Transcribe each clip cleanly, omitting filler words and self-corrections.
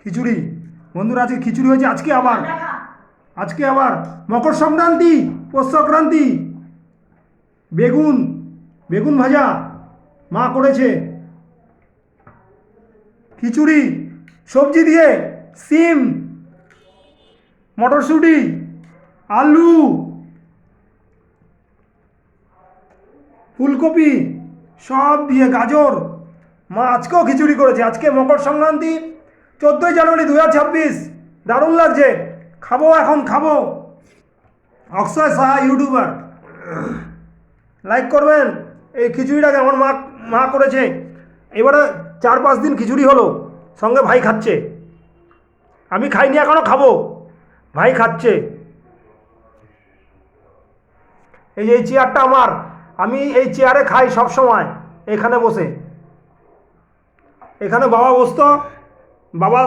খিচুড়ি বন্ধুরা, আজকে খিচুড়ি হয়েছে। আজকে আবার মকর সংক্রান্তি, পৌষ সংক্রান্তি। বেগুন বেগুন ভাজা মা করেছে, খিচুড়ি সবজি দিয়ে, সিম, মটরশুঁটি, আলু, ফুলকপি সব দিয়ে, গাজর। মা আজকেও খিচুড়ি করেছে। আজকে মকর সংক্রান্তি, 14ই জানুয়ারি 2026। দারুণ লাগছে। খাবো, এখন খাবো। অক্ষয় সাহা ইউটিউবার, লাইক করবেন। এই খিচুড়িটাকে আমার মা করেছে। এবারে 4-5 দিন খিচুড়ি হলো, সঙ্গে ভাই খাচ্ছে। আমি খাইনি এখনও, খাবো। ভাই খাচ্ছে। এই চেয়ারটা আমার, আমি এই চেয়ারে খাই সব সময়। এখানে বসে, এখানে বাবা বসতো, বাবা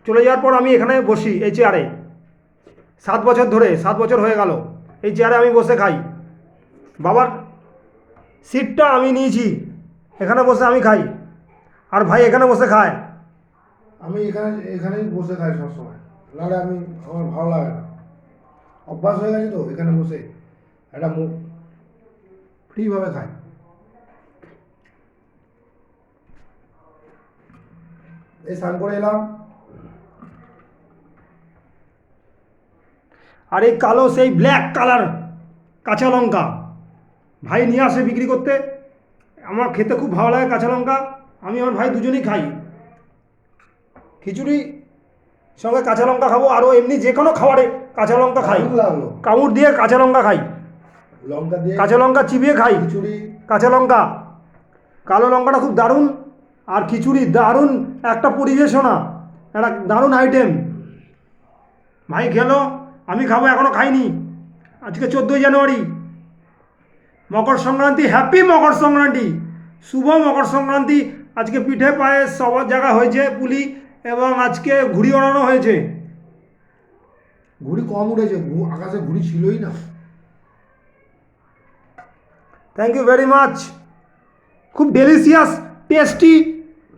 চলে যাওয়ার পর আমি এখানে বসি এই চেয়ারে। 7 বছর ধরে, 7 বছর হয়ে গেল এই চেয়ারে আমি বসে খাই। বাবার সিটটা আমি নিয়েছি, এখানে বসে আমি খাই, আর ভাই এখানে বসে খায়। আমি এখানেই বসে খাই সবসময়, নাহলে আমার ভালো লাগে না। অভ্যাস হয়ে গেছে তো, এখানে বসে একটা মুখ ফ্রিভাবে খাই। এই স্নান করে এলাম। আর এই কালো, সেই ব্ল্যাক কালার কাঁচা লঙ্কা ভাই নিয়ে আসে বিক্রি করতে। আমার খেতে খুব ভালো লাগে কাঁচা লঙ্কা। আমি আমার ভাই দুজনেই খাই। খিচুড়ি সঙ্গে কাঁচা লঙ্কা খাবো, আরও এমনি যে কোনো খাবারে কাঁচা লঙ্কা খাই। দারুণ লাগলো। কামড় দিয়ে কাঁচা লঙ্কা খাই, লঙ্কা দিয়ে কাঁচা লঙ্কা চিবিয়ে খাই। খিচুড়ি। কাঁচা লঙ্কা, কালো লঙ্কাটা খুব দারুণ। আর খিচুড়ি দারুণ একটা পরিবেশনা, একটা দারুণ আইটেম। ভাই খেলো, আমি খাবো, এখনও খাইনি। আজকে 14ই জানুয়ারি, মকর সংক্রান্তি। হ্যাপি মকর সংক্রান্তি, শুভ মকর সংক্রান্তি। আজকে পিঠে পায়েস সবার জায়গা হয়েছে, পুলি, এবং আজকে ঘুড়ি ওড়ানো হয়েছে। ঘুড়ি কম উঠেছে, আকাশে ঘুড়ি ছিলই না। Thank you very much. খুব ডেলিশিয়াস, টেস্টি,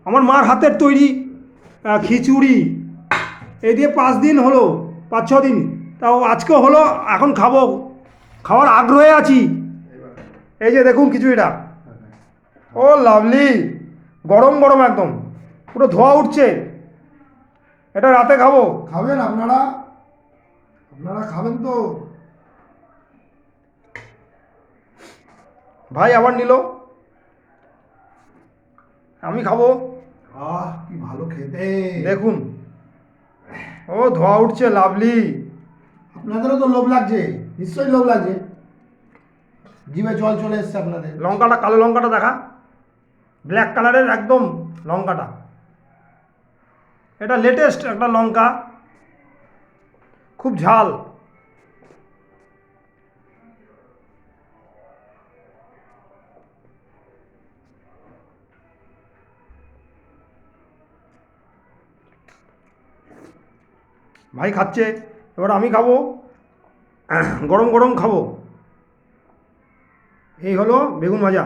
আমার মার হাতের তৈরি খিচুড়ি। এই দিয়ে 5 দিন হলো, 5-6 দিন, তাও আজকে হলো। এখন খাবো, খাওয়ার আগ্রহে আছি। এই যে দেখুন খিচুড়িটা, ও লাভলি, গরম গরম একদম, পুরো ধোয়া উঠছে। এটা রাতে খাবো। খাবেন আপনারা? আপনারা খাবেন তো? ভাই আবার নিল, আমি খাবো। কি ভালো খেতে। দেখুন, ও ধোয়া উঠছে, লাভলি। আপনাদেরও তো লোভ লাগছে, নিশ্চয়ই লোভ লাগছে, জিভে জল চলে এসছে আপনাদের। লঙ্কাটা, কালো লঙ্কাটা দেখা, ব্ল্যাক কালারের একদম লঙ্কাটা। এটা লেটেস্ট একটা লঙ্কা, খুব ঝাল। ভাই খাচ্ছে, এবার আমি খাবো, গরম গরম খাবো। এই হলো বেগুন ভাজা।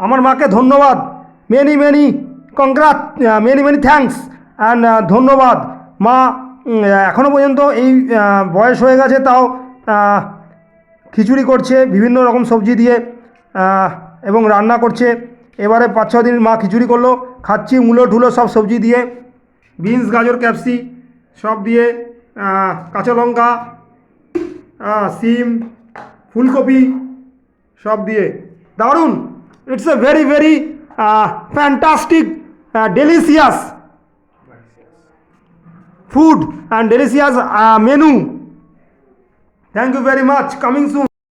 আমার মাকে ধন্যবাদ, many many congrat, many many thanks and ধন্যবাদ। মা এখনও পর্যন্ত এই বয়স হয়ে গেছে, তাও খিচুড়ি করছে বিভিন্ন রকম সবজি দিয়ে, এবং রান্না করছে। এবারে 5-6 দিন মা খিচুড়ি করলো, খাচ্ছি মূলো ঠুলো সব সবজি দিয়ে, বিনস, গাজর, ক্যাপসি সব দিয়ে, কাঁচা লঙ্কা, সিম, ফুলকপি সব দিয়ে, দারুণ। It's a very very fantastic, delicious food and delicious menu. Thank you very much, coming soon.